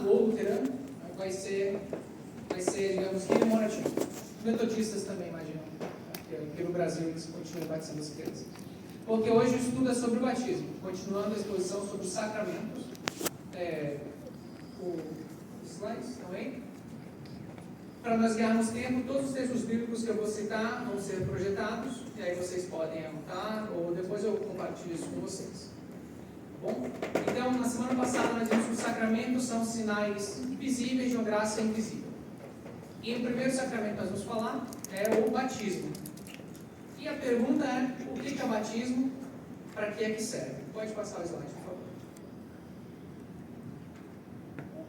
reformado ou luterano, vai ser, digamos, rememorativo. Metodistas também, imagino, aqui no Brasil eles continuam batizando as crianças. Porque hoje o estudo é sobre o batismo, continuando a exposição sobre os sacramentos. Os slides estão aí? Para nós ganharmos tempo, todos os textos bíblicos que eu vou citar vão ser projetados, e aí vocês podem anotar, ou depois eu compartilho isso com vocês. Tá bom? Então, na semana passada nós vimos que os sacramentos são sinais visíveis de uma graça invisível. E o primeiro sacramento que nós vamos falar é o batismo. E a pergunta é, o que é o batismo? Para que é que serve? Pode passar o slide, por favor.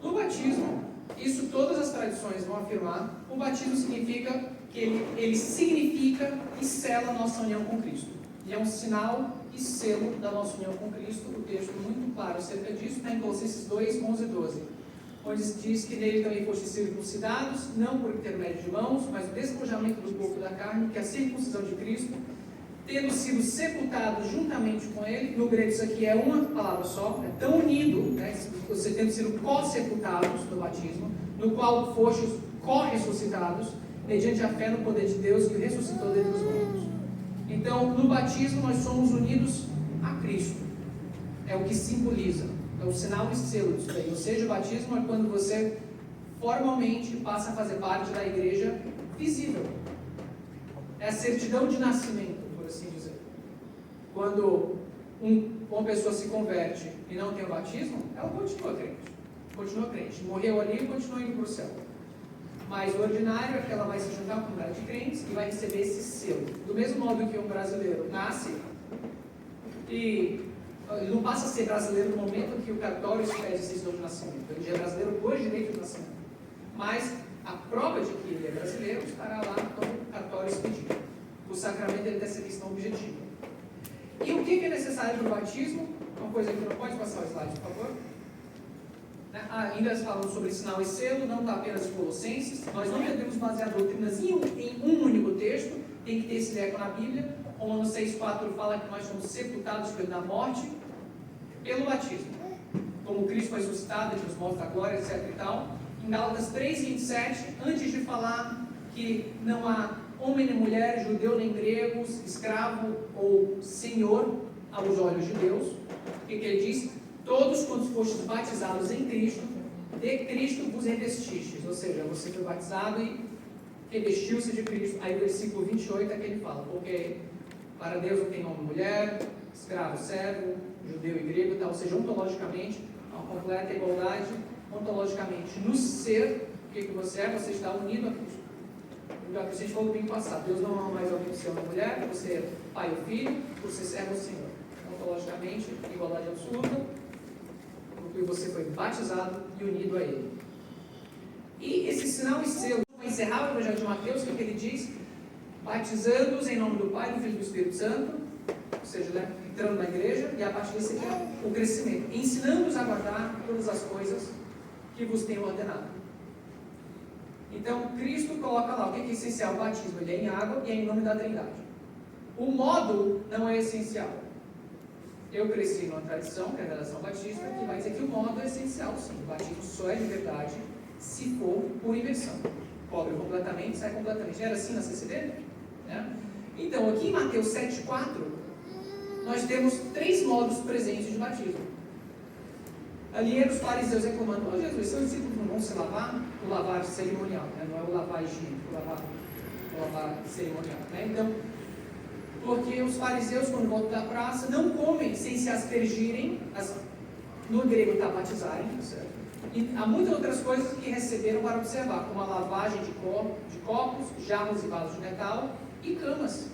No batismo, isso todas as tradições vão afirmar, o batismo significa que ele significa e sela a nossa união com Cristo. Ele é um sinal e selo da nossa união com Cristo. O texto é muito claro acerca disso, está em Colossenses 2, 11 e 12. Onde diz que nele também fostes circuncidados, não por intermédio de mãos, mas o despojamento do corpo da carne, que é a circuncisão de Cristo, tendo sido sepultados juntamente com ele. No grego isso aqui é uma palavra só, é tão unido, né, você tendo sido co-sepultados no batismo, no qual fostes co-ressuscitados, mediante a fé no poder de Deus que o ressuscitou dentre os mortos. Então, no batismo nós somos unidos a Cristo. É o que simboliza. É o sinal e selo disso daí. Ou seja, o batismo é quando você formalmente passa a fazer parte da igreja visível. É a certidão de nascimento, por assim dizer. Quando uma pessoa se converte e não tem o batismo, ela continua crente. Continua crente. Morreu ali e continua indo para o céu. Mas o ordinário é que ela vai se juntar à comunidade de crentes e vai receber esse selo. Do mesmo modo que um brasileiro nasce e ele não passa a ser brasileiro no momento que o cartório expede esse selo de nascimento. Ele já é brasileiro por direito de nascimento. Mas a prova de que ele é brasileiro estará lá quando o cartório expedir. O sacramento ele tem essa questão objetiva. E o que é necessário para o batismo? Uma coisa que não pode passar o slide, por favor. Ainda falando sobre sinal e selo, não está apenas em Colossenses. Nós não devemos basear doutrinas em um único texto, tem que ter esse eco na Bíblia. Romanos 6,4 fala que nós somos sepultados pela morte, pelo batismo. Como Cristo foi ressuscitado entre os mortos da glória, etc. e tal. Em Gálatas 3,27, antes de falar que não há homem nem mulher, judeu nem grego, escravo ou senhor aos olhos de Deus, o que ele diz? Todos quantos fostes batizados em Cristo, de Cristo vos revestistes. Ou seja, você foi batizado e revestiu-se de Cristo. Aí o versículo 28 é que ele fala, porque para Deus não tem homem e mulher, escravo, servo, judeu e grego, tal. Ou seja, ontologicamente, uma completa igualdade, ontologicamente, no ser, o que você é? Você está unido a Cristo. O que a gente falou no domingo passado, Deus não ama mais alguém por ser uma mulher, por ser pai ou filho, por ser servo ou senhor. Ontologicamente, igualdade absoluta, porque você foi batizado e unido a Ele. E esse sinal e selo, para encerrar o Evangelho de Mateus, o que ele diz? Batizando-os em nome do Pai, do Filho e do Espírito Santo, ou seja, né, entrando na igreja, e a partir desse aqui é o crescimento, ensinando-os a guardar todas as coisas que vos tenho ordenado. Então, Cristo coloca lá o que é essencial, o batismo, ele é em água e é em nome da Trindade. O modo não é essencial. Eu cresci numa tradição, que é a Revelação Batista, que vai dizer que o modo é essencial, sim. O batismo só é de verdade se for por imersão. Cobre completamente, sai completamente. Era assim na CCD? Né? Então, aqui em Mateus 7,4, nós temos 3 modos presentes de batismo. Ali eram os fariseus reclamando, Jesus, seus discípulos não vão se lavar? O lavar cerimonial, né? Não é o lavar higiênico, o lavar cerimonial. Né? Então, porque os fariseus, quando voltam da praça, não comem sem se aspergirem, no grego está batizarem, certo? E há muitas outras coisas que receberam para observar, como a lavagem de copos, jarros e vasos de metal e camas.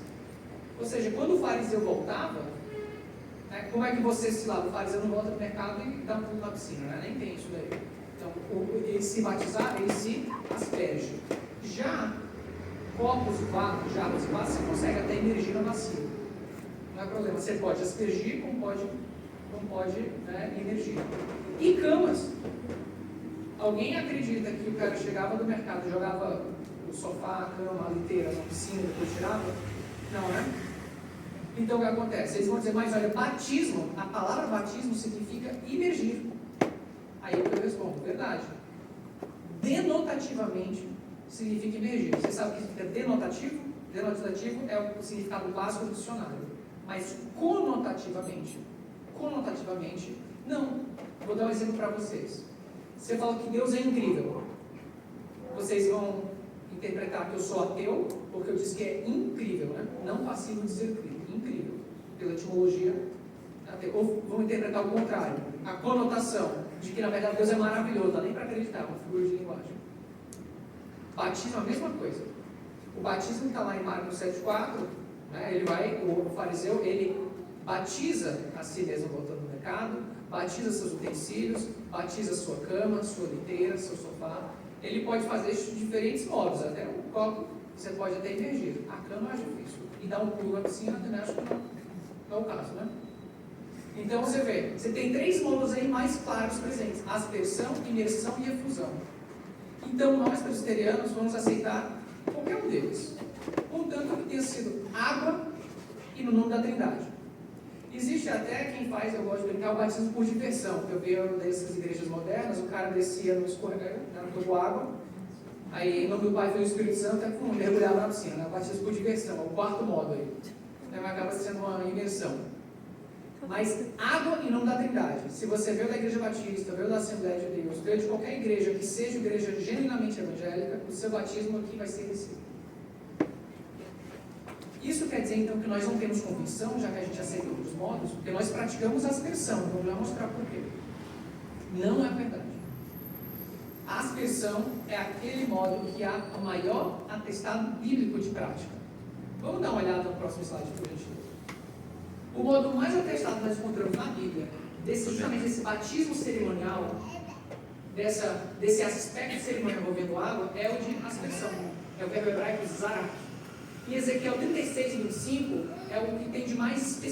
Ou seja, quando o fariseu voltava, né, como é que você se lava? O fariseu não volta no mercado e dá um pulo na piscina, né? Nem tem isso daí. Então, ele se batizar, ele se asperge. Já copos, jarros e vasos, você consegue até emergir na bacia. Não é problema. Você pode aspergir, como pode né, emergir. E camas. Alguém acredita que o cara chegava do mercado, jogava o sofá, a cama, a liteira na piscina e depois tirava? Não, né? Então o que acontece? Eles vão dizer, mas olha, batismo, a palavra batismo significa imergir. Aí eu respondo, verdade. Denotativamente significa imergir. Você sabe o que significa denotativo? Denotativo é o significado básico do dicionário. Mas conotativamente, não. Vou dar um exemplo para vocês. Você fala que Deus é incrível. Vocês vão interpretar que eu sou ateu, porque eu disse que é incrível, né? Não passivo de dizer incrível, pela etimologia ateu. Ou vão interpretar o contrário, a conotação de que na verdade Deus é maravilhoso, não dá nem para acreditar, é uma figura de linguagem. Batismo é a mesma coisa. O batismo está lá em Marcos 7,4, né? O fariseu, ele batiza a si mesmo voltando no mercado, batiza seus utensílios, batiza sua cama, sua liteira, seu sofá. Ele pode fazer isso de diferentes modos, até um copo você pode até imergir. A cama é difícil. E dar um pulo na piscina, né? Acho que não é o caso, né? Então você vê, você tem 3 modos aí mais claros presentes: aspersão, imersão e efusão. Então nós, presbiterianos, vamos aceitar qualquer um deles, contanto que tenha sido água e no nome da Trindade. Existe até quem faz, eu gosto de brincar, o batismo por diversão. Eu vejo dessas igrejas modernas, o cara descia no escorregador, jogou água, aí em nome do Pai, Filho e Espírito Santo, mergulhava na piscina, né? O batismo por diversão, é o 4º modo aí. Então acaba sendo uma imersão. Mas água em nome da Trindade. Se você veio da Igreja Batista, veio da Assembleia de Deus, veio de qualquer igreja que seja igreja genuinamente evangélica, o seu batismo aqui vai ser recebido. Isso quer dizer, então, que nós não temos convicção, já que a gente aceita outros modos, porque nós praticamos a aspersão. Vamos já mostrar por quê. Não é verdade. A aspersão é aquele modo que há o maior atestado bíblico de prática. Vamos dar uma olhada no próximo slide, por gentileza. O modo mais atestado que nós encontramos na Bíblia, justamente desse batismo cerimonial, desse aspecto cerimonial envolvendo água, é o de aspersão. É o verbo hebraico zará. E Ezequiel 36, 25 é o que tem de mais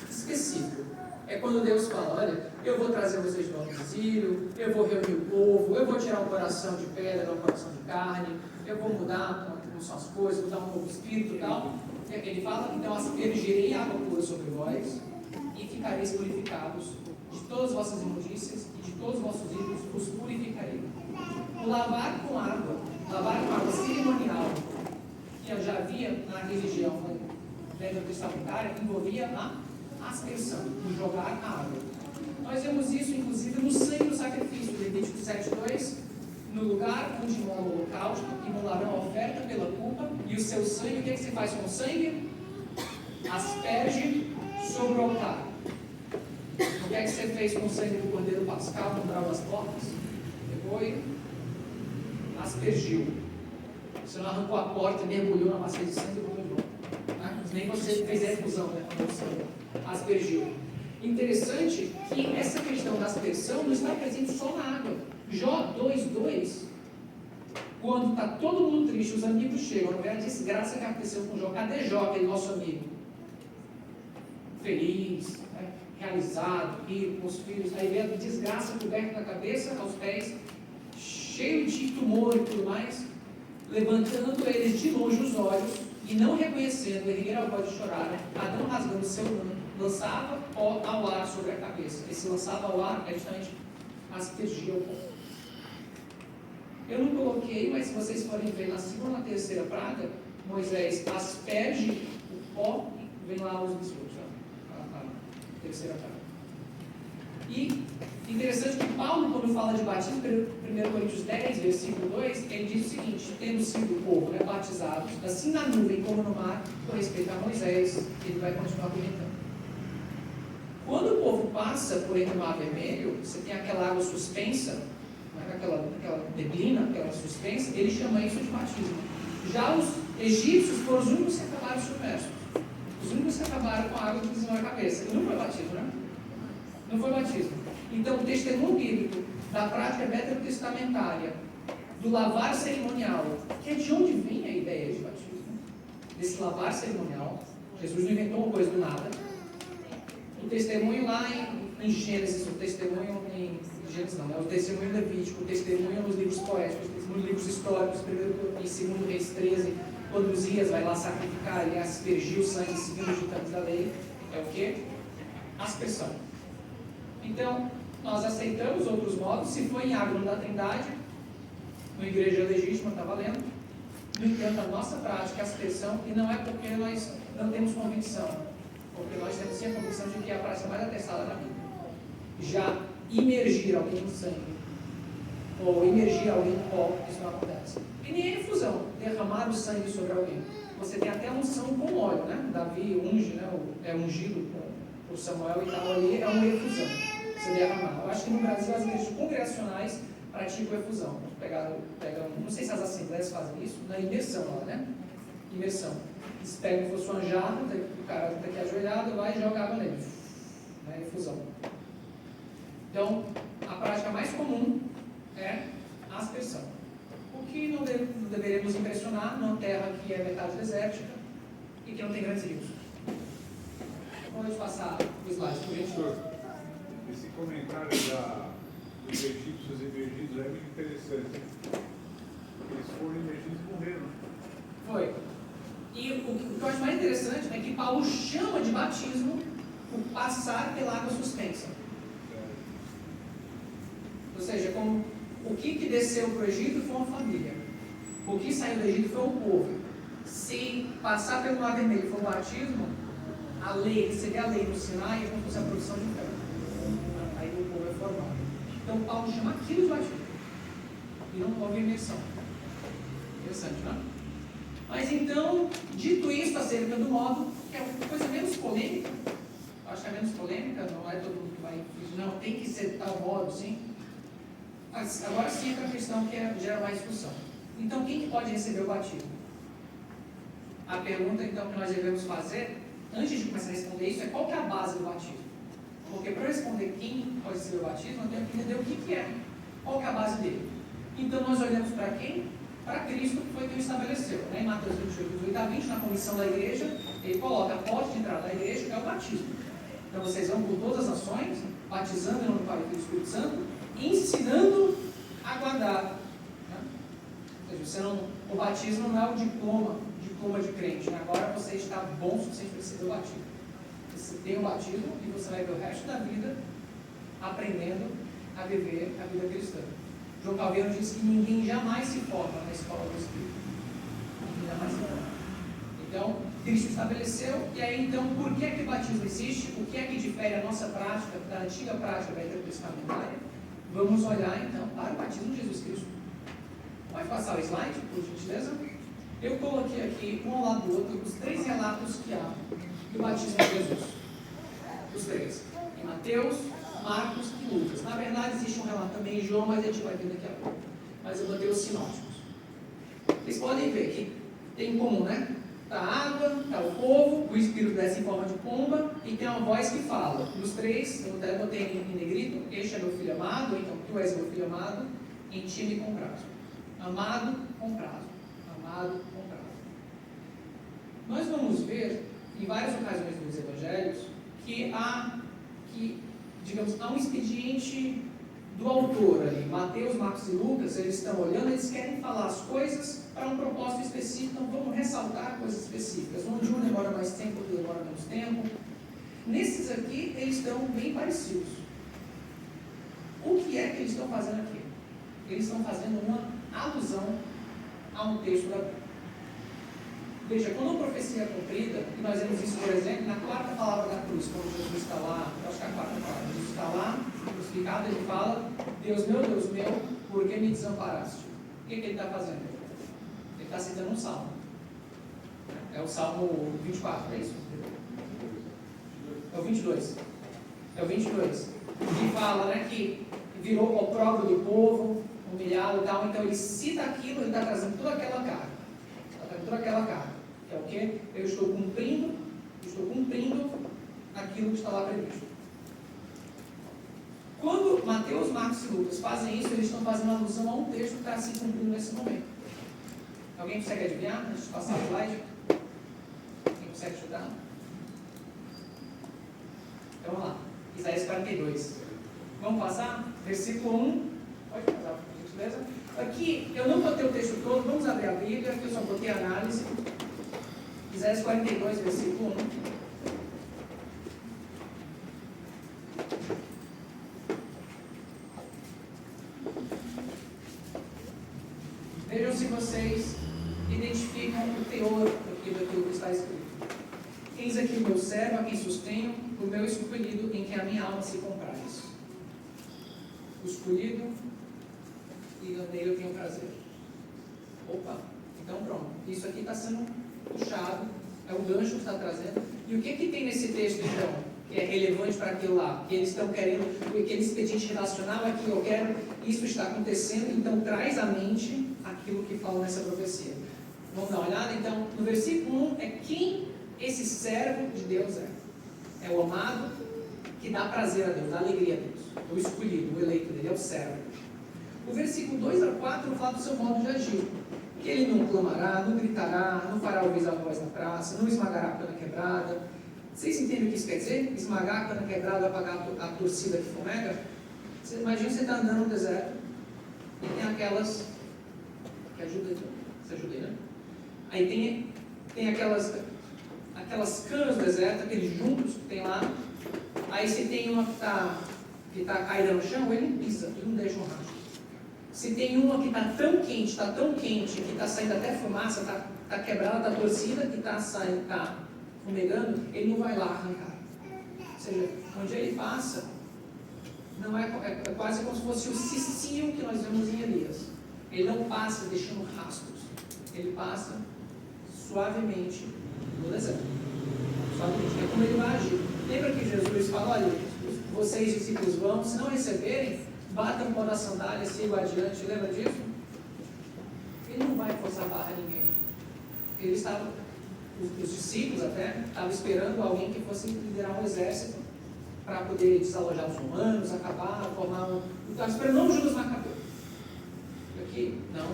específico. É quando Deus fala, olha, eu vou trazer vocês de novo do exílio, eu vou reunir o povo, eu vou tirar um coração de pedra, dar um coração de carne, eu vou mudar como são as coisas, vou dar um novo espírito e tal. Ele fala, então aspergirei água pura sobre vós e ficareis purificados de todas as vossas imundícias e de todos os vossos ídolos os purificarei. O lavar com água cerimonial, que já havia na religião testamentária, envolvia a aspersão, o jogar a água. Nós vemos isso, inclusive, no sangue do sacrifício, Levítico 7,2, no lugar onde imola o holocausto, imolarão a oferta pela culpa, e o seu sangue, o que você faz com o sangue? Asperge sobre o altar. O que você fez com o sangue do cordeiro pascal no umbral das portas? Pegou e aspergiu. Você não arrancou a porta, mergulhou na bacia de sangue e voltou. Nem você fez a efusão, né? Aspergiu. Interessante que essa questão da aspersão não está presente só na água. Jó 2,2, quando está todo mundo triste, os amigos chegam, não é a desgraça que aconteceu com Jó. Cadê Jó, aquele nosso amigo? Feliz, né? Realizado, rico, com os filhos. Aí vem a desgraça coberta na cabeça, aos pés, cheio de tumor e tudo mais, levantando eles de longe os olhos e não reconhecendo, erguer ao pó de chorar, né? Adão rasgando seu manto, lançava pó ao ar sobre a cabeça. Esse lançava ao ar é justamente aspergia o pó. Eu não coloquei, mas se vocês forem ver na segunda e na terceira praga, Moisés asperge o pó e vem lá os biscoitos, a terceira praga. E interessante que Paulo, quando fala de batismo, 1 Coríntios 10, versículo 2, ele diz o seguinte: tendo sido o povo, né, batizados, assim na nuvem como no mar, com respeito a Moisés, ele vai continuar comentando. Quando o povo passa por entre o mar vermelho, você tem aquela água suspensa, né, aquela neblina, aquela suspensa, ele chama isso de batismo. Já os egípcios foram os únicos que acabaram submersos. Os únicos que acabaram com a água que pisou na cabeça. E não foi batismo, né? Não foi batismo. Então, o testemunho bíblico da prática veterotestamentária, do lavar cerimonial, que é de onde vem a ideia de batismo, desse lavar cerimonial. Jesus não inventou uma coisa do nada. O testemunho lá em Gênesis, o testemunho em Gênesis não, é o testemunho em Levítico, o testemunho nos livros poéticos, o testemunho nos livros históricos, primeiro em 2 Reis 13, quando Uzias vai lá sacrificar, ele aspergiu o sangue seguindo os ditames da lei, é o quê? Aspersão. Então, nós aceitamos outros modos. Se for em água da Trindade, no Igreja Legítima, está valendo. No entanto, a nossa prática é aspersão, e não é porque nós não temos convicção, porque nós temos sim a convicção de que é a prática mais atestada na Bíblia. Já imergir alguém no sangue, ou imergir alguém no pó, isso não acontece. E nem a efusão, derramar o sangue sobre alguém. Você tem até a unção com óleo, né? Davi unge, né? É ungido por Samuel e tal, ali é uma efusão. Você derramar. Eu acho que no Brasil as igrejas congregacionais praticam efusão. Pegam, não sei se as assembleias fazem isso, na imersão lá, né? Imersão. Eles pegam, fosse uma jarra, o cara está aqui ajoelhado, vai e joga água nele. Né? Efusão. Então, a prática mais comum é a aspersão. O que não deveremos impressionar numa terra que é metade desértica e que não tem grandes rios. Pode passar o slide, por gentileza. Esse comentário dos egípcios emergidos é muito interessante. Eles foram emergidos e morreram. Foi. E o que eu acho mais interessante é que Paulo chama de batismo o passar pela água suspensa. Ou seja, como o que desceu para o Egito foi uma família. O que saiu do Egito foi um povo. Se passar pelo Mar Vermelho for um batismo, a lei, receber a lei no Sinai é como se fosse a produção de fé. Aí o povo é formado. Então Paulo chama aquilo de batismo. E não houve imersão. Interessante, não é? Mas então, dito isso acerca do modo, que é uma coisa menos polêmica, acho que é menos polêmica, não é todo mundo que vai dizer, não, tem que ser tal modo, sim. Mas agora sim entra a questão que gera mais discussão. Então, quem que pode receber o batismo? A pergunta, então, que nós devemos fazer, antes de começar a responder isso, é qual que é a base do batismo? Porque para eu responder quem pode receber o batismo, eu tenho que entender o que é. Qual que é a base dele? Então, nós olhamos para quem? Para Cristo, que foi quem o estabeleceu. Né? Em Mateus 28, 18 a 20, na comissão da igreja, ele coloca a porta de entrada da igreja, que é o batismo. Então, vocês vão por todas as nações, batizando em nome do Pai e do Espírito Santo, ensinando a guardar. Né? Ou seja, o batismo não é o diploma de crente. Né? Agora você está bom o suficiente para receber o batismo. Você tem o batismo e você vai ver o resto da vida aprendendo a viver a vida cristã. João Calvino diz que ninguém jamais se forma na escola do Espírito. Ninguém jamais se forma. Então, Cristo estabeleceu, e aí então, por que é que o batismo existe? O que é que difere a nossa prática da antiga prática da intertestamentária? Vamos olhar então para o batismo de Jesus Cristo. Pode passar o slide, por gentileza? Eu coloquei aqui, um ao lado do outro, os 3 relatos que há do batismo de Jesus. Os 3. Em Mateus, Marcos e Lucas. Na verdade, existe um relato também em João, mas a gente vai ver daqui a pouco. Mas eu botei os sinóticos. Vocês podem ver que tem em comum, né? Está a água, está o povo, o Espírito desce em forma de pomba e tem uma voz que fala. Dos 3, eu até botei em negrito, este é meu filho amado, ou então tu és meu filho amado, em ti me comprazo. Amado, comprazo. Amado, comprazo. Nós vamos ver, em várias ocasiões dos evangelhos, que há um expediente do autor ali. Mateus, Marcos e Lucas, eles estão olhando, eles querem falar as coisas para um propósito específico, então vamos ressaltar coisas específicas. Onde um demora mais tempo, outro demora menos tempo. Nesses aqui, eles estão bem parecidos. O que é que eles estão fazendo aqui? Eles estão fazendo uma alusão a um texto da Bíblia. Veja, quando a profecia é cumprida, e nós vemos isso, por exemplo, na 4ª palavra da cruz, quando Jesus está lá, eu acho que é a 4ª palavra, Jesus está lá, crucificado, ele fala, Deus meu, por que me desamparaste? O que ele está fazendo? Ele está citando um salmo. É o Salmo 24, é isso? É o 22. É o 22. Que fala, né, que virou opróbrio do povo, humilhado e tal, então ele cita aquilo, ele está trazendo toda aquela carga. Que é o quê? Eu estou cumprindo aquilo que está lá previsto. Quando Mateus, Marcos e Lucas fazem isso, eles estão fazendo alusão a um texto que está se cumprindo nesse momento. Alguém consegue adivinhar? Antes de passar o slide? Quem consegue chutar? Então vamos lá. Isaías 42. Vamos passar? Versículo 1. Pode passar, por gentileza? Aqui, eu não botei o texto todo, vamos abrir a Bíblia, aqui eu só botei a análise. Isaías 42, versículo 1. Vejam se vocês identificam o teor daquilo que está escrito. Eis aqui o meu servo, a quem sustenho, o meu escolhido, em que a minha alma se compraz. O escolhido, e nele eu tenho prazer. Opa, então pronto. Isso aqui está sendo puxado, é o gancho que está trazendo. E o que tem nesse texto, então, que é relevante para aquilo lá? Que eles estão querendo, aquele expediente relacional é que eu quero, isso está acontecendo, então traz à mente aquilo que fala nessa profecia. Vamos dar uma olhada? Então, no versículo 1 é quem esse servo de Deus é. É o amado que dá prazer a Deus, dá alegria a Deus. O escolhido, o eleito dele, é o servo. O versículo 2 a 4 fala do seu modo de agir. Que ele não clamará, não gritará, não fará ouvir a voz na praça, não esmagará a cana quebrada. Vocês entendem o que isso quer dizer? Esmagar a cana quebrada, apagar a torcida que fomega? Você imagina você está andando no deserto e tem aquelas... que ajuda, você ajuda aí, né? Aí tem aquelas canas do deserto, aqueles juncos que tem lá. Aí se tem uma que está caída no chão, ele não pisa, ele não deixa um rastro. Se tem uma que está tão quente, que está saindo até fumaça, está quebrada, está torcida, que está fumegando, ele não vai lá arrancar. Ou seja, onde ele passa, não é quase como se fosse o cicio que nós vemos em Elias. Ele não passa deixando rastros, ele passa suavemente no deserto. Suavemente, é como ele vai agir. Lembra que Jesus fala, olha, vocês discípulos vão, se não receberem, batam o pó da sandália, sigam adiante, lembra disso? Ele não vai forçar a barra a ninguém. Ele estava, os discípulos até, estavam esperando alguém que fosse liderar um exército para poder desalojar os romanos, acabar, formar um... Estavam esperando não Judas Macabeu. Aqui, não.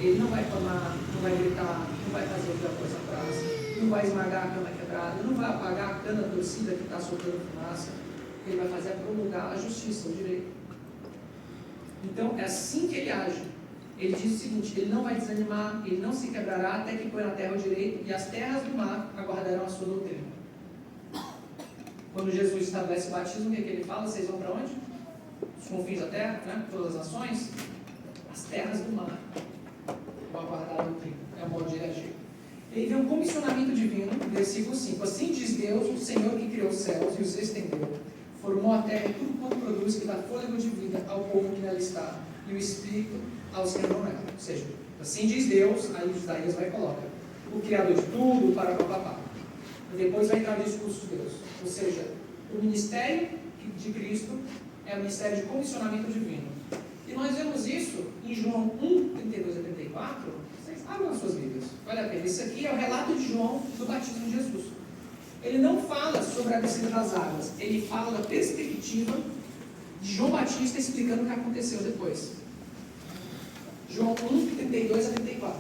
Ele não vai formar, não vai gritar, não vai fazer outra coisa na praça, não vai esmagar a cana quebrada, não vai apagar a cana torcida que está soltando fumaça. Ele vai fazer é promulgar a justiça, o direito. Então, é assim que ele age. Ele diz o seguinte, ele não vai desanimar, ele não se quebrará até que põe na terra o direito, e as terras do mar aguardarão a sua doutrina. Quando Jesus estabelece o batismo, o que ele fala? Vocês vão para onde? Os confins da terra, né? Todas as nações. As terras do mar vão aguardar a doutrina. É o modo de agir. Ele vê um comissionamento divino, versículo 5. Assim diz Deus, o Senhor que criou os céus e os estendeu. Formou a terra e tudo quanto produz, que dá fôlego de vida ao povo que nela está, e o Espírito aos que não é. Ou seja, assim diz Deus, aí Isaías vai e coloca, o Criador de tudo, para papapá. E depois vai entrar no discurso de Deus. Ou seja, o ministério de Cristo é o ministério de comissionamento divino. E nós vemos isso em João 1, 32 a 34. Vocês abram as suas Bíblias, vale a pena. Esse aqui é o relato de João do batismo de Jesus. Ele não fala sobre a descida das águas, ele fala da perspectiva de João Batista explicando o que aconteceu depois. João 1, 32 a 34.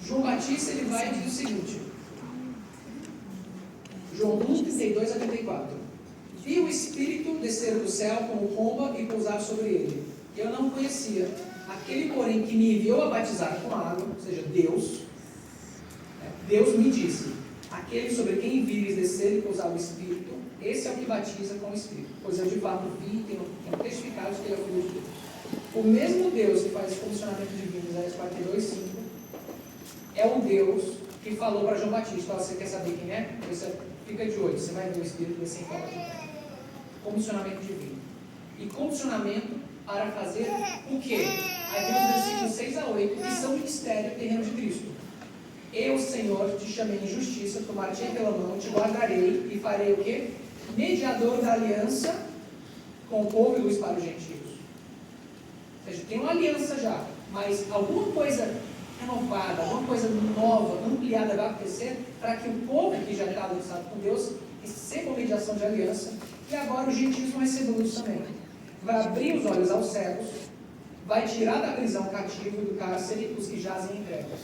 João Batista ele vai e diz o seguinte, João 1, 32 a 34. Vi o Espírito descer do céu como pomba e pousar sobre ele. Eu não conhecia. Aquele, porém, que me enviou a batizar com água, ou seja, Deus me disse, aquele sobre quem vires descer e pousar o Espírito, esse é o que batiza com o Espírito. Pois eu de fato vi e tenho testificado que ele é o Filho de Deus. O mesmo Deus que faz esse comissionamento divino, Isaías 42, 5, é um Deus que falou para João Batista, você quer saber quem é? Você fica de olho, você vai ver o Espírito descer em falar. Comissionamento divino. E comissionamento para fazer o quê? Aí vem os versículos 6 a 8, que são o ministério terreno de Cristo. Eu, Senhor, te chamei em justiça, tomar-te pela mão, te guardarei e farei o quê? Mediador da aliança com o povo e luz para os gentios. Ou seja, tem uma aliança já, mas alguma coisa renovada, alguma coisa nova, ampliada vai acontecer para que o povo que já estava aliançado com Deus receba a mediação de aliança e agora os gentios vão receber isso também. Vai abrir os olhos aos cegos, vai tirar da prisão o cativo e do cárcere os que jazem em trevas.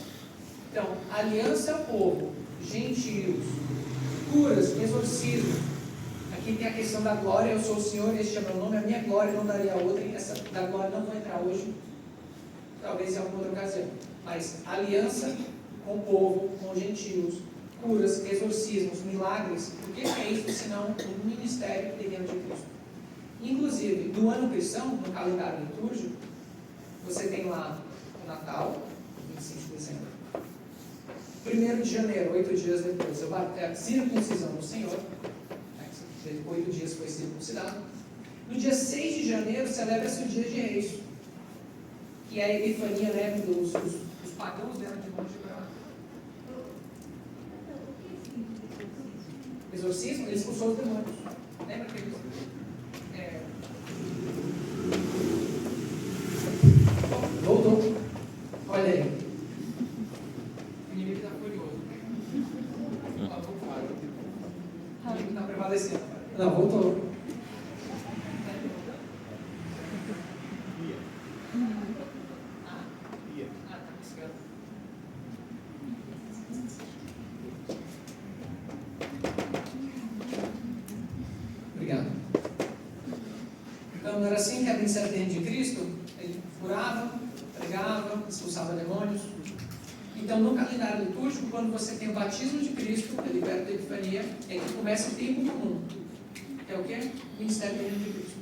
Então, aliança ao povo, gentios, curas, exorcismo. Aqui tem a questão da glória, eu sou o Senhor, este é meu nome, a minha glória não daria a outra, e essa da glória não vai entrar hoje, talvez em alguma outra ocasião. Mas aliança com o povo, com gentios, curas, exorcismos, milagres, o que é isso senão o ministério terreno de Cristo? Inclusive, no ano cristão, no calendário litúrgico, você tem lá o Natal, 25 de dezembro. 1º de janeiro, 8 dias depois, a circuncisão do Senhor. 8 dias foi circuncidado. No dia 6 de janeiro, celebra-se o dia de Reis, que é a epifania, né, dos pagãos deram de longe para lá. Exorcismo, ele expulsou os demônios. Lembra que ele... Voltou. Olha aí. O inimigo está furioso. O inimigo está prevalecendo. Não, voltou. Obrigado. Então, não era assim que a princesa de Cristo? Ele curava, pregava, expulsava demônios. Então, no calendário litúrgico, quando você tem o batismo de Cristo, liberto da Epifania, é que começa o tempo comum. Que é o quê? O ministério de Cristo.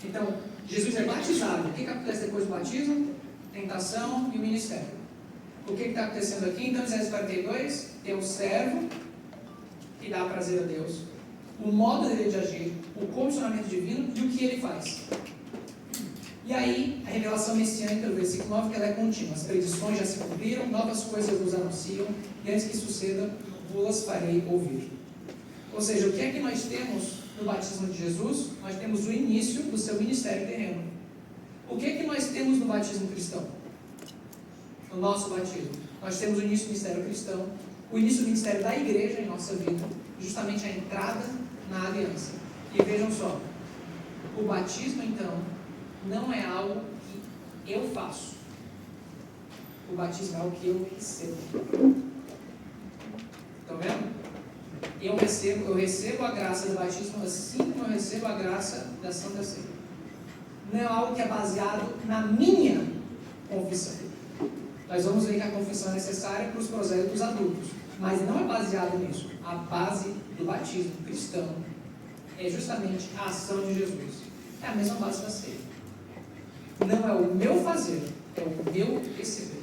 Então, Jesus é batizado. O que acontece depois do batismo? Tentação e o ministério. O que está acontecendo aqui? Então, Isaías 42, tem um servo que dá prazer a Deus, o modo dele de agir, o comissionamento divino e o que ele faz. E aí, a revelação messiânica do versículo 9, que ela é contínua. As predições já se cumpriram, novas coisas vos anunciam, e antes que suceda, vos farei ouvir. Ou seja, o que é que nós temos no batismo de Jesus? Nós temos o início do seu ministério terreno. O que é que nós temos no batismo cristão? No nosso batismo. Nós temos o início do ministério cristão, o início do ministério da igreja em nossa vida, justamente a entrada na aliança. E vejam só, o batismo, então, não é algo que eu faço. O batismo é algo que eu recebo. Estão vendo? Eu recebo a graça do batismo assim como eu recebo a graça da Santa Ceia. Não é algo que é baseado na minha confissão. Nós vamos ver que a confissão é necessária para os prosélitos adultos, mas não é baseado nisso. A base do batismo cristão é justamente a ação de Jesus. É a mesma base da ceia. Não é o meu fazer, é o meu receber.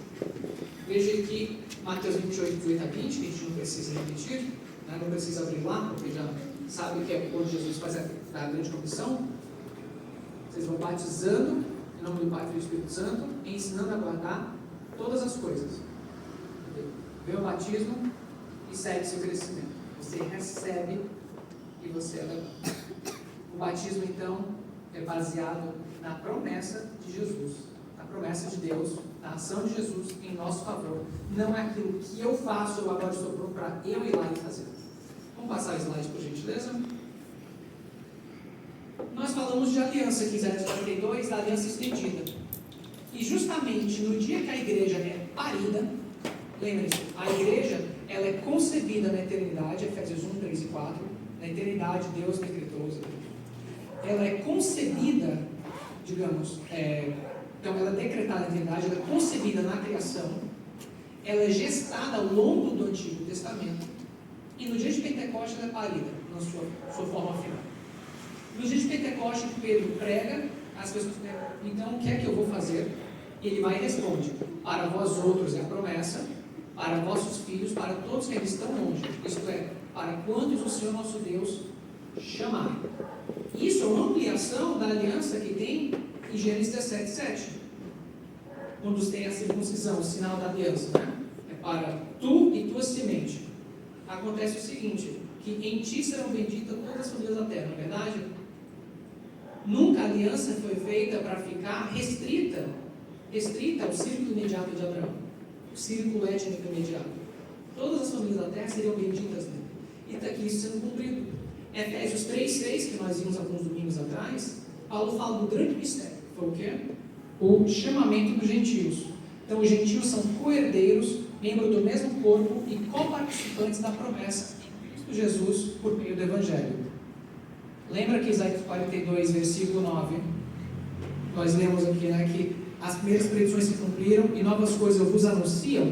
Veja aqui Mateus 28, 18 a 20, que a gente não precisa repetir, né? Não precisa abrir lá, porque já sabe que é quando Jesus faz a grande comissão. Vocês vão batizando em nome do Pai e do Espírito Santo, e ensinando a guardar todas as coisas. Vem o batismo e segue seu crescimento. Você recebe e você é levado. O batismo, então, é baseado na promessa de Jesus, na promessa de Deus, na ação de Jesus em nosso favor. Não é aquilo que eu faço, eu agora estou pronto para eu ir lá e fazer. Vamos passar o slide, por gentileza? Nós falamos de aliança aqui, Isaías 42, da aliança estendida. E justamente no dia que a igreja é parida, lembre-se, a igreja ela é concebida na eternidade, Efésios 1, 3 e 4, na eternidade Deus decretou os eventos. Ela é concebida, digamos, então ela é decretada na eternidade, ela é concebida na criação, ela é gestada ao longo do Antigo Testamento, e no dia de Pentecostes ela é parida, na sua forma final. No dia de Pentecostes, Pedro prega, as pessoas perguntam, então o que é que eu vou fazer? E ele vai e responde, para vós outros é a promessa, para vossos filhos, para todos que ainda estão longe, isto é, para quantos o Senhor nosso Deus chamar. Isso é uma ampliação da aliança que tem em Gênesis 17, 7. Quando tem a circuncisão, o sinal da aliança, né? É para tu e tua semente. Acontece o seguinte, que em ti serão benditas todas as famílias da terra, não é verdade? Nunca a aliança foi feita para ficar restrita ao círculo imediato de Abraão, o círculo étnico imediato. Todas as famílias da terra seriam benditas nele. E está aqui isso sendo cumprido. Efésios 3,6, que nós vimos alguns domingos atrás, Paulo fala do grande mistério, que foi o quê? O chamamento dos gentios. Então os gentios são co-herdeiros, membros do mesmo corpo e coparticipantes da promessa em Cristo Jesus por meio do Evangelho. Lembra que Isaías 42, versículo 9, nós lemos aqui, né, que as primeiras predições se cumpriram e novas coisas eu vos anuncio,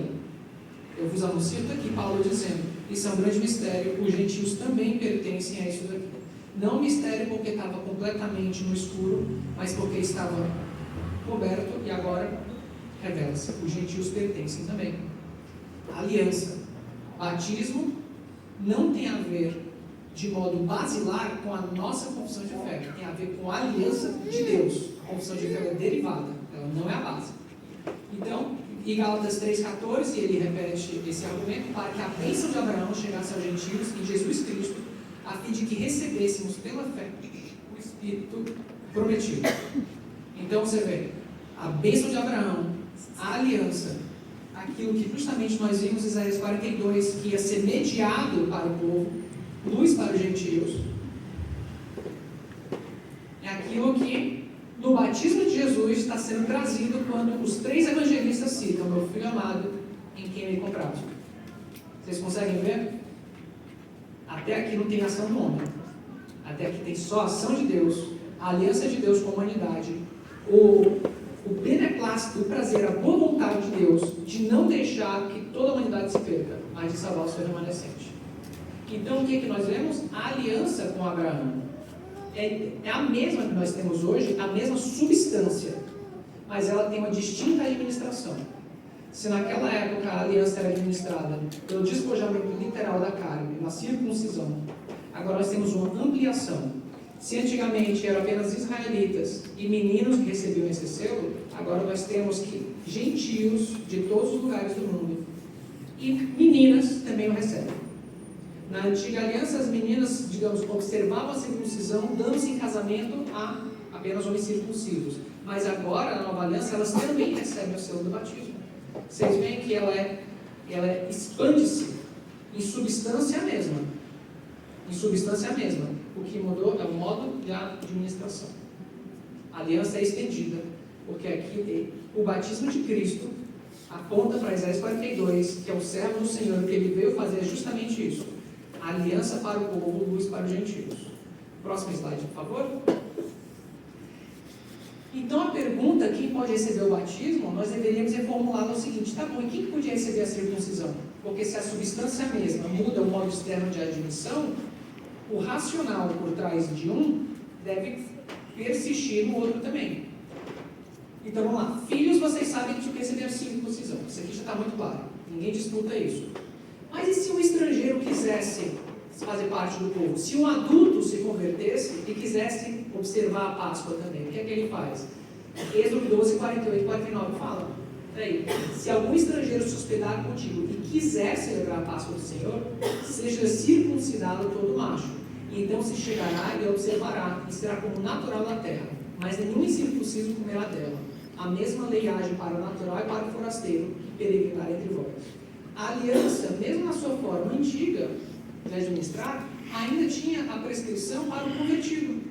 está aqui Paulo dizendo, isso é um grande mistério, os gentios também pertencem a isso daqui. Não mistério porque estava completamente no escuro, mas porque estava coberto e agora revela-se. Os gentios pertencem também. Aliança. Batismo não tem a ver de modo basilar com a nossa confissão de fé. Tem a ver com a aliança de Deus. A confissão de fé é derivada, ela não é a base. Então, em Gálatas 3,14, ele repete esse argumento para que a bênção de Abraão chegasse aos gentios em Jesus Cristo, a fim de que recebêssemos pela fé o Espírito prometido. Então você vê, a bênção de Abraão, a aliança, aquilo que justamente nós vimos em Isaías 42, que ia ser mediado para o povo, luz para os gentios, é aquilo que no batismo de Jesus está sendo trazido quando os 3 evangelistas citam: meu filho amado, em quem me compraste. Vocês conseguem ver? Até aqui não tem ação do homem. Até aqui tem só a ação de Deus, a aliança de Deus com a humanidade, o beneplácito, o prazer, a boa vontade de Deus de não deixar que toda a humanidade se perca, mas de salvar o seu remanescente. Então, o que é que nós vemos? A aliança com Abraão é a mesma que nós temos hoje, a mesma substância, mas ela tem uma distinta administração. Se naquela época a aliança era administrada pelo despojamento literal da carne, na circuncisão, agora nós temos uma ampliação. Se antigamente eram apenas israelitas e meninos que recebiam esse selo, agora nós temos que gentios de todos os lugares do mundo e meninas também o recebem. Na antiga aliança, as meninas, digamos, observavam a circuncisão, dando-se em casamento a apenas homens circuncisos. Mas agora, na nova aliança, elas também recebem o selo do batismo. Vocês veem que ela expande-se em substância mesma. Em substância mesma. O que mudou é o modo de administração. A aliança é estendida, porque aqui o batismo de Cristo aponta para Isaías 42, que é o servo do Senhor, que ele veio fazer justamente isso. A aliança para o povo, luz para os gentios. Próximo slide, por favor. Então a pergunta, quem pode receber o batismo, nós deveríamos reformulá-la o seguinte: tá bom, e quem podia receber a circuncisão? Porque se a substância mesma muda o modo externo de admissão, o racional por trás de um deve persistir no outro também. Então vamos lá. Filhos, vocês sabem que receber a circuncisão. Isso aqui já está muito claro. Ninguém disputa isso. Mas e se um estrangeiro quisesse fazer parte do povo? Se um adulto se convertesse e quisesse observar a Páscoa também, o que é que ele faz? Êxodo 12, 48 e 49 fala: peraí, se algum estrangeiro se hospedar contigo e quiser celebrar a Páscoa do Senhor, seja circuncidado todo macho. E então se chegará e observará, e será como natural da terra, mas nenhum incircunciso comerá dela. A mesma lei age para o natural e para o forasteiro, que peregrinar entre vós. A aliança, mesmo na sua forma antiga de administrar, ainda tinha a prescrição para o convertido.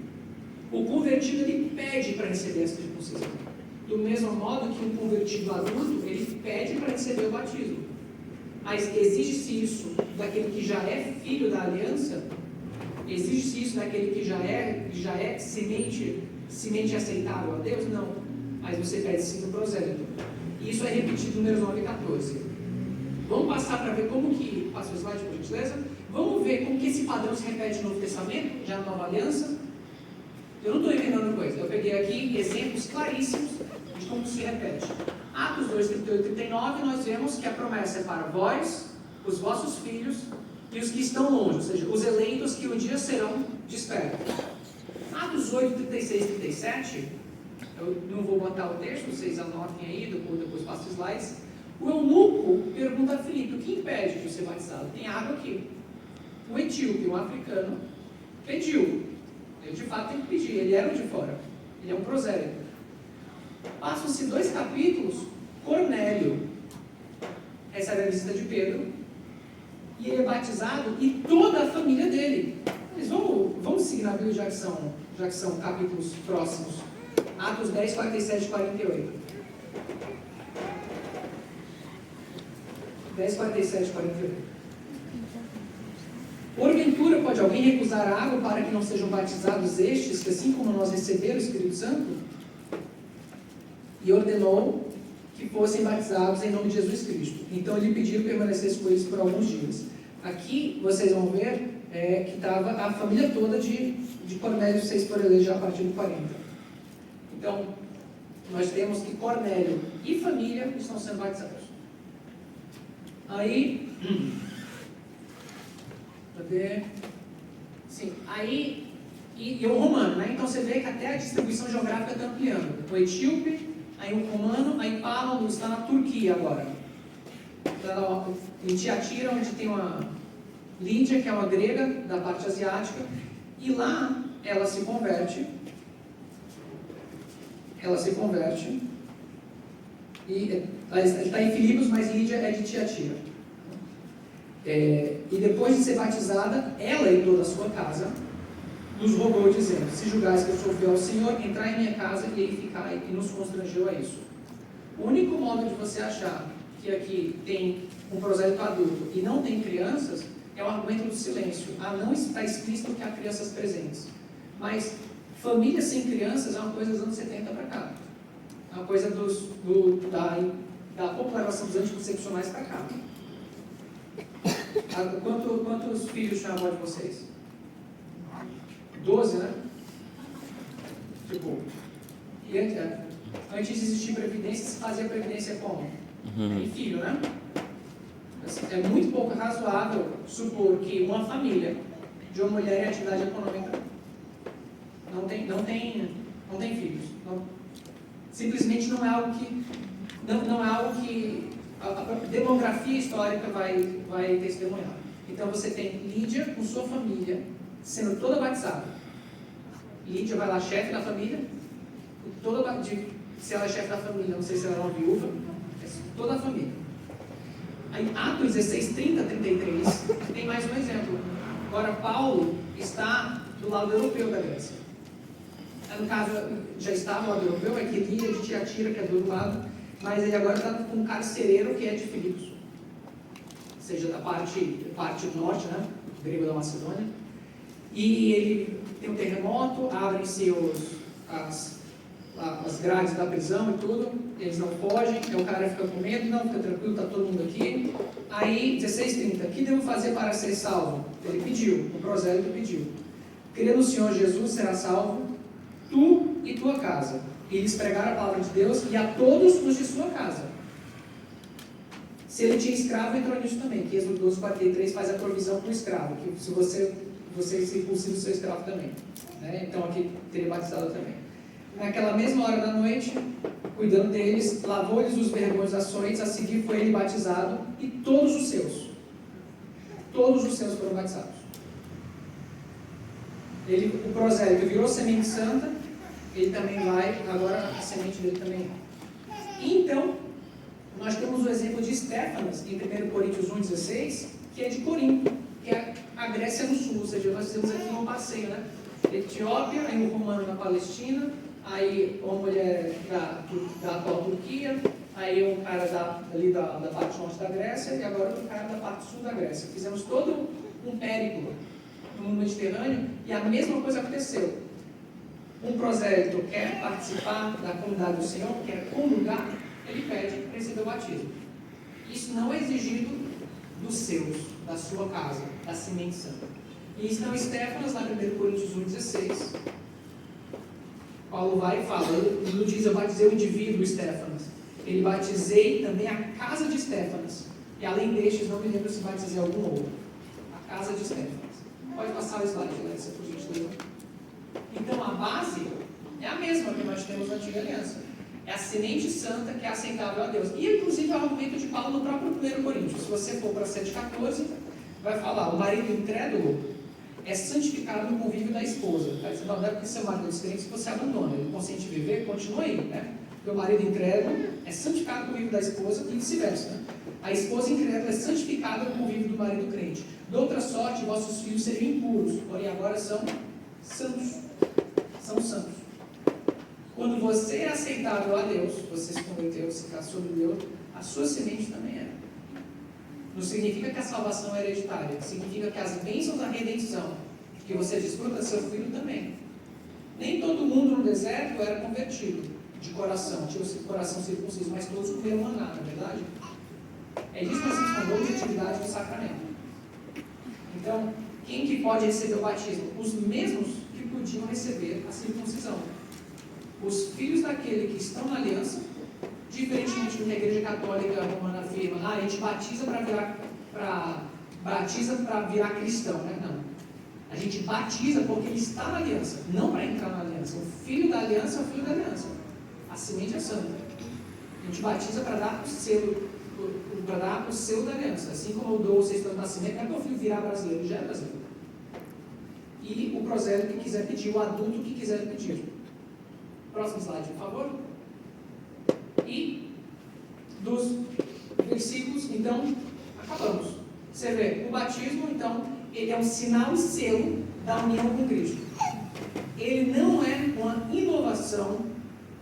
O convertido, ele pede para receber a circuncisão. Do mesmo modo que um convertido adulto, ele pede para receber o batismo. Mas exige-se isso daquele que já é filho da aliança? Exige-se isso daquele que já é semente aceitável a Deus? Não. Mas você pede sim no prosélito. E isso é repetido no números 9 e 14. Vamos passar para ver como que... Passa o slide, por gentileza. Vamos ver como que esse padrão se repete no Novo Testamento, já na Nova Aliança. Eu não estou inventando coisa. Eu peguei aqui exemplos claríssimos de como se repete. Atos 2, 38 e 39, nós vemos que a promessa é para vós, os vossos filhos e os que estão longe, ou seja, os eleitos que um dia serão despertos. Atos 8, 36 e 37, eu não vou botar o texto, vocês anotem aí, depois passo os slides. O eunuco pergunta a Filipe: o que impede de ser batizado? Tem água aqui. O etíope, um africano, pediu. Ele de fato tem que pedir, ele era o de fora. Ele é um prosélito. Passam-se 2 capítulos, Cornélio recebe a visita de Pedro, e ele é batizado, e toda a família dele. Mas vamos seguir na Bíblia, já que são capítulos próximos. Atos 10, 47 e 48. 10, 47 e 48. Porventura pode alguém recusar a água para que não sejam batizados estes, que assim como nós receberam o Espírito Santo? E ordenou que fossem batizados em nome de Jesus Cristo. Então ele pediu que permanecesse com eles por alguns dias. Aqui vocês vão ver que estava a família toda de Cornélio, vocês forem ler já a partir do 40. Então, nós temos que Cornélio e família estão sendo batizados. Aí, cadê? Sim, aí, e o romano, né? Então você vê que até a distribuição geográfica está ampliando. O etíope, aí o romano, aí Paulo está na Turquia agora. Está em Tiatira, onde tem uma Lídia, que é uma grega da parte asiática, e lá ela se converte. E ela está em Filipos, mas Lídia é de Tiatira. E depois de ser batizada, ela e toda a sua casa nos rogou, dizendo: se julgais que eu sou fiel ao Senhor, entrai em minha casa e edificai, e nos constrangeu a isso. O único modo de você achar que aqui tem um prosélito adulto e não tem crianças é o argumento do silêncio. Não está explícito que há crianças presentes. Mas família sem crianças é uma coisa dos anos 70 para cá. É uma coisa da popularização dos anticoncepcionais para cá. Quantos filhos tinha a avó de vocês? 12, né? Tipo, e antes de existir previdência, se fazia previdência como? Em filho, né? É muito pouco razoável supor que uma família de uma mulher em atividade econômica não tem filhos. Simplesmente não é algo que a demografia histórica vai testemunhar. Então você tem Lídia com sua família sendo toda batizada. Lídia vai lá, chefe da família, se ela é chefe da família, não sei se ela é uma viúva, é toda a família. Aí, Atos 16, 30, 33, tem mais um exemplo. Agora, Paulo está do lado europeu da Grécia. No caso, já estava do lado europeu, é que Lídia de Tiatira, que é do outro lado, mas ele agora está com um carcereiro que é de Filipos. Ou seja, da parte norte, né? Grego da Macedônia. E ele tem um terremoto, abrem-se as grades da prisão e tudo, eles não fogem, o cara fica com medo, não, fica tranquilo, está todo mundo aqui. Aí, 16:30, o que devo fazer para ser salvo? Ele pediu, o prosélito pediu: crê no Senhor Jesus, será salvo, tu e tua casa. E eles pregaram a palavra de Deus e a todos os de sua casa. Se ele tinha escravo, entrou nisso também, que Êxodo 12:43 faz a provisão para o escravo, que se você circuncida o seu escravo também. Né? Então aqui teria batizado também. Naquela mesma hora da noite, cuidando deles, lavou-lhes os vergões açoites, a seguir foi ele batizado, e todos os seus foram batizados. O prosélito virou semente santa, ele também vai, agora a semente dele também. Então, nós temos o exemplo de Estéfanas, em 1 Coríntios 1:16, que é de Corinto, que é a Grécia no sul, ou seja, nós temos aqui um passeio, né? Etiópia, aí um romano na Palestina, aí uma mulher da atual Turquia, aí um cara ali da parte norte da Grécia, e agora outro cara da parte sul da Grécia. Fizemos todo um périplo no Mediterrâneo, e a mesma coisa aconteceu. Um prosélito quer participar da comunidade do Senhor, quer comungar, ele pede para receber o batismo. Isso não é exigido dos seus, da sua casa, da semente santa. E então Estéfanas, lá em 1 Coríntios 1:16, Paulo vai e fala, ele não diz: eu batizei o indivíduo Estéfanas, ele batizei também a casa de Estéfanas, e além destes, não me lembro se batizei algum outro. A casa de Estéfanas. Pode passar o slide, Lécia, por gentileza. Então a base é a mesma que nós temos na Antiga Aliança. É a semente santa que é aceitável a Deus. E inclusive é o argumento de Paulo no próprio 1 Coríntios. Se você for para 7:14, vai falar: o marido incrédulo é santificado no convívio da esposa. Vai dizer: não, deve ser o marido descrente se você abandona. Ele consente viver, continua aí, né? Porque o marido incrédulo é santificado no convívio da esposa e vice-versa. Né? A esposa incrédula é santificada no convívio do marido crente. De outra sorte, vossos filhos seriam impuros, porém agora são santos. São santos. Quando você é aceitável a Deus, você se converteu, se casou de Deus, a sua semente também é. Não significa que a salvação é hereditária, significa que as bênçãos da redenção que você desfruta, seu filho também. Nem todo mundo no deserto era convertido de coração, tinha o coração circunciso, mas todos comeram maná, não é verdade? É disso que nós estamos falando, objetividade do sacramento. Então, quem que pode receber o batismo? Os mesmos que podiam receber a circuncisão. Os filhos daquele que estão na diferentemente do que a Igreja Católica Romana afirma, a gente batiza para virar cristão, né? Não. A gente batiza porque ele está na aliança, não para entrar na aliança. O filho da aliança é o filho da aliança. A semente é santa. A gente batiza para dar o selo, para dar o selo da aliança. Assim como eu dou o certidão de nascimento, não é para o filho virar brasileiro, ele já é brasileiro. E o prosélito que quiser pedir, o adulto que quiser pedir. Próximo slide, por favor. E dos versículos, então, acabamos. Você vê, o batismo, então, ele é um sinal e selo da união com Cristo. Ele não é uma inovação,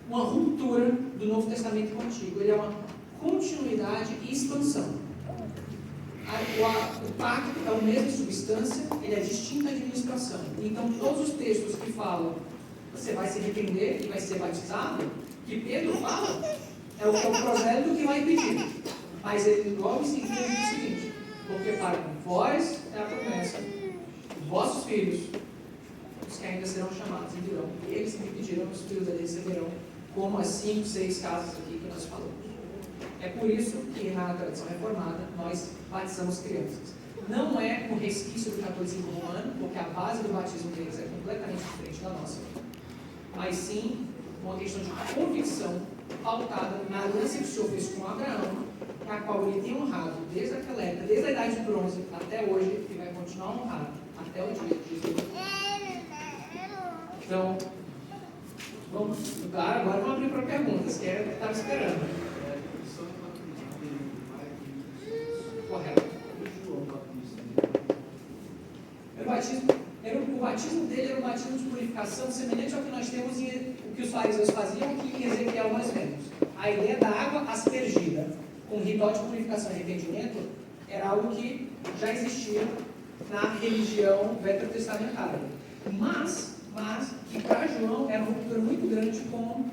uma ruptura do Novo Testamento com o Antigo. Ele é uma continuidade e expansão. O pacto é a mesma substância, ele é distinta administração. Então, todos os textos que falam você vai se arrepender e vai ser batizado, que Pedro fala, é o prosélito que vai pedir. Mas ele logo em seguida diz o seguinte: porque para vós é a promessa, vossos filhos, os que ainda serão chamados, e dirão, eles que me pedirão, os filhos deles receberão, como as 5, 6 casas aqui que nós falamos. É por isso que na tradição reformada nós batizamos crianças. Não é um resquício do catolicismo romano, porque a base do batismo deles é completamente diferente da nossa, mas sim uma questão de convicção pautada na aliança que o Senhor fez com Abraão, a qual ele tem honrado desde aquela época, desde a idade de bronze até hoje, e vai continuar honrado até o dia de Jesus. Então, agora vamos abrir para perguntas, que é o que estava esperando. Correto. O batismo dele era um batismo de purificação semelhante ao que nós temos o que os fariseus faziam, que em Ezequiel nós vemos. A ideia da água aspergida com ritual de purificação e arrependimento era algo que já existia na religião veterotestamentária. Mas que para João era uma ruptura muito grande com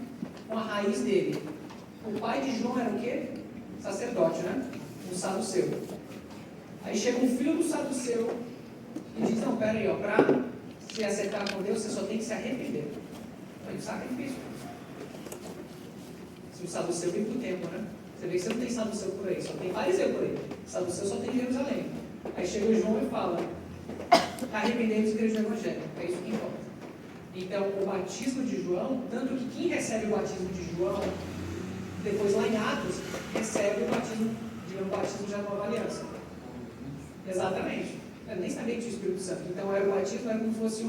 a raiz dele. O pai de João era o quê? Sacerdote, né? Um saduceu. Aí chega um filho do saduceu e diz: não, pera aí, para se acertar com Deus, você só tem que se arrepender. Foi um sacrifício. Se o saduceu vem pro tempo, né? Você vê que você não tem saduceu por aí, só tem fariseu por aí. Saduceu só tem em Jerusalém. Aí chega o João e fala: arrependei-vos, igreja do Evangelho. É isso que importa. Então, o batismo de João, tanto que quem recebe o batismo de João, depois lá em Atos, recebe o batismo da nova aliança. Exatamente. Eu nem sabia que tinha o Espírito Santo. Então, o batismo era como se fosse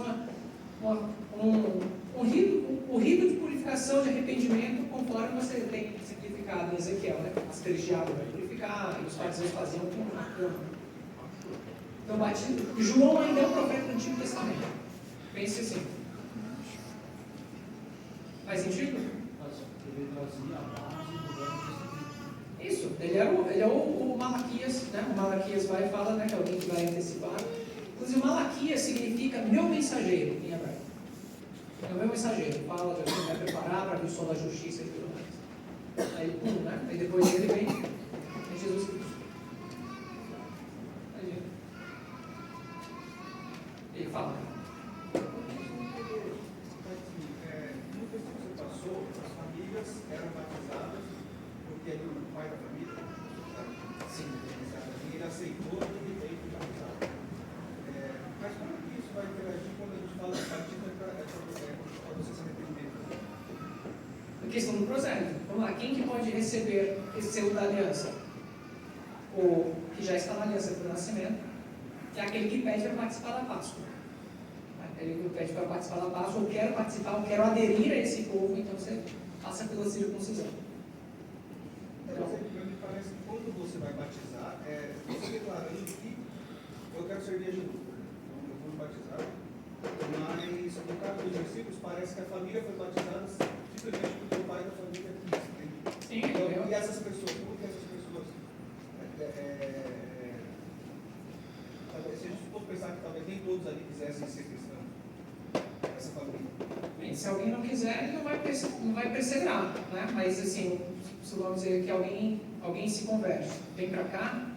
um rito de purificação, de arrependimento, conforme você tem simplificado em Ezequiel, né? Aspergiado para purificar, e os fariseus faziam com a cama. Então, batismo. João ainda é um profeta do Antigo Testamento. Pense assim. Faz sentido? Ele trazia a base do Velho Testamento. Isso, ele é o Malaquias, né? O Malaquias vai e fala, né, que alguém que vai antecipar. Inclusive, Malaquias significa meu mensageiro em hebraico. É o meu mensageiro. Fala que ele vai preparar para vir o sol da justiça e tudo mais. Aí, né? Aí depois ele vem Jesus Cristo. Aí, ele fala. No texto que você passou, as famílias eram batizadas porque o pai da família, Sim. ele aceitou e ele veio para batizar. Mas como que isso vai interagir quando a gente fala de batismo para você se arrependimento? A questão do prosélito. Vamos lá, quem que pode receber esse selo da aliança? O que já está na aliança por nascimento, que é aquele que pede para participar da Páscoa. Aquele que pede para participar da Páscoa, ou quero participar, ou quero aderir a esse povo, então você passa pela circuncisão. Então, me parece que quando você vai batizar, você declarando que eu quero servir a Jesus. Então, eu vou me batizar, mas no caso dos versículos, parece que a família foi batizada simplesmente porque o pai da família quis. Sim, então, e essas pessoas, como que essas pessoas. Se a gente for pensar que talvez nem todos ali quisessem ser cristãos, essa família. Bem, se alguém não quiser, ele não vai perseverar, né? Mas assim, se vamos dizer que alguém se converte, vem para cá,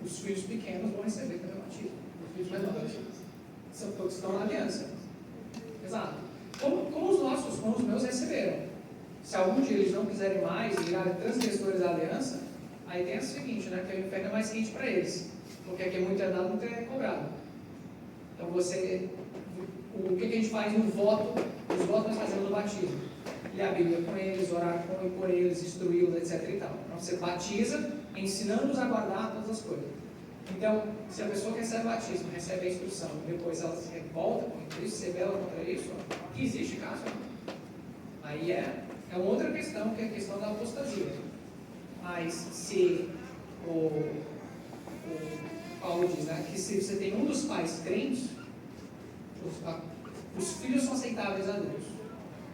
os filhos pequenos vão receber também o batismo. Os filhos menores são todos que estão na aliança. Exato. Como os meus receberam. Se algum dia eles não quiserem mais e virarem transgressores da aliança, aí tem o seguinte, né, que o inferno é mais quente para eles, porque aqui é muito é dado, muito é cobrado. Então o que a gente faz no voto, os votos nós fazemos no batismo. Ler a Bíblia com eles, orar por eles, instruí-los, etc. e tal. Então você batiza, ensinando-os a guardar todas as coisas. Então, se a pessoa que recebe o batismo, recebe a instrução, depois ela se revolta contra isso, se rebela contra isso, que existe caso. Aí é uma outra questão, que é a questão da apostasia. Mas se o Paulo diz, né, que se você tem um dos pais crentes, os filhos são aceitáveis a Deus.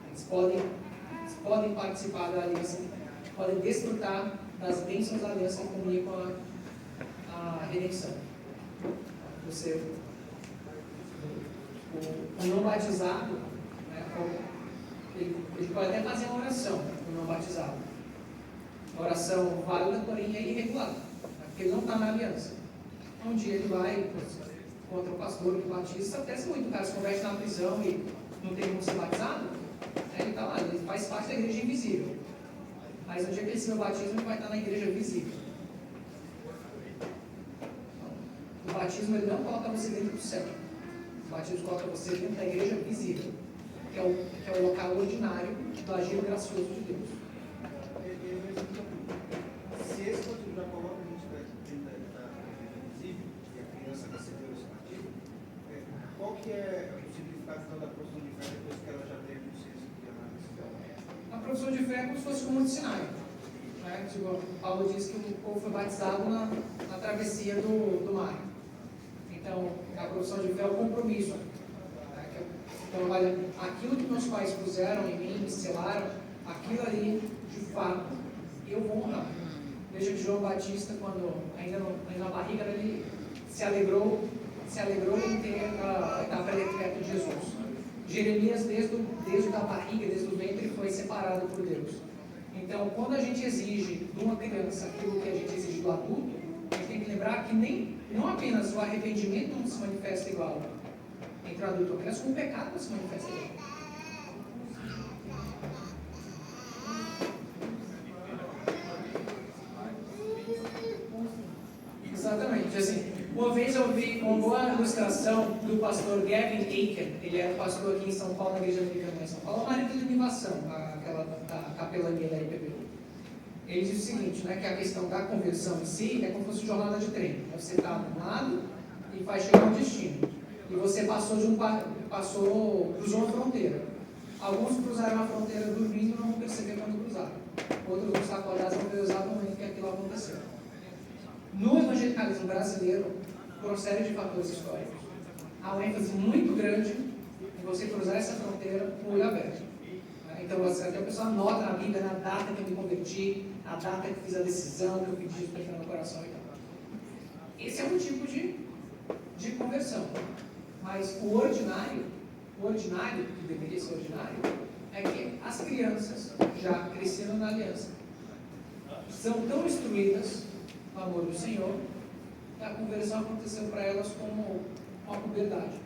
Eles podem participar da aliança, podem desfrutar das bênçãos da aliança em comunhão com a redenção. O não batizado, né, ele pode até fazer uma oração, o não batizado. Uma oração válida, porém é irregular, porque ele não está na aliança. Um dia ele vai contra o pastor que batiza, acontece muito, o cara se converte na prisão e não tem como ser batizado, ele está lá, ele faz parte da igreja invisível. Mas no dia que ele receber o batismo, ele vai estar na igreja visível. O batismo ele não coloca você dentro do céu. O batismo coloca você dentro da igreja visível, que é o local ordinário do agir gracioso de Deus. Se esse batismo já coloca a gente dentro da igreja visível, e a criança recebeu esse batismo, qual que é o significado então, da profissão de fé depois que ela já tem a consciência que ela recebeu? A profissão de fé é como se fosse o Monte Sinai. Né? Tipo, Paulo diz que o povo foi batizado na travessia do mar. Então, a profissão de fé é o compromisso. Né? Então, olha, aquilo que meus pais puseram em mim, me selaram, aquilo ali, de fato, eu vou honrar. Veja que João Batista, quando ainda na barriga dele, se alegrou em ter a etapa perto de Jesus. Jeremias, desde a barriga, desde o ventre, foi separado por Deus. Então, quando a gente exige de uma criança aquilo que a gente exige do adulto, a gente tem que lembrar que não apenas o arrependimento não se manifesta igual entre o adulto e a criança, como o pecado não se manifesta igual. Exatamente, assim, uma vez eu vi uma boa ilustração do pastor Gavin Aiken, ele era pastor aqui em São Paulo, na Igreja Americana em São Paulo, uma área de animação, aquela da capelania da IPB. Ele diz o seguinte, né, que a questão da conversão em si é como se fosse jornada de trem. Você está de um lado e vai chegar a um destino. E você cruzou uma fronteira. Alguns cruzaram a fronteira dormindo e não vão perceber quando cruzaram. Outros vão estar acordados e vão ver o exato momento que aquilo aconteceu. No evangelicalismo brasileiro, por uma série de fatores históricos, há uma ênfase muito grande em você cruzar essa fronteira com o olho aberto. Então, até a pessoa anota na Bíblia, na data que eu me converti, a data que fiz a decisão, que eu pedi isso para entrar no coração e tal. Esse é um tipo de conversão. Mas o ordinário, que deveria ser ordinário, é que as crianças já cresceram na aliança. São tão instruídas no amor do Senhor, que a conversão aconteceu para elas como uma puberdade.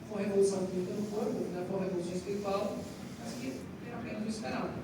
Foi uma revolução química no corpo, né? Foi uma revolução espiritual, mas que era apenas o esperado.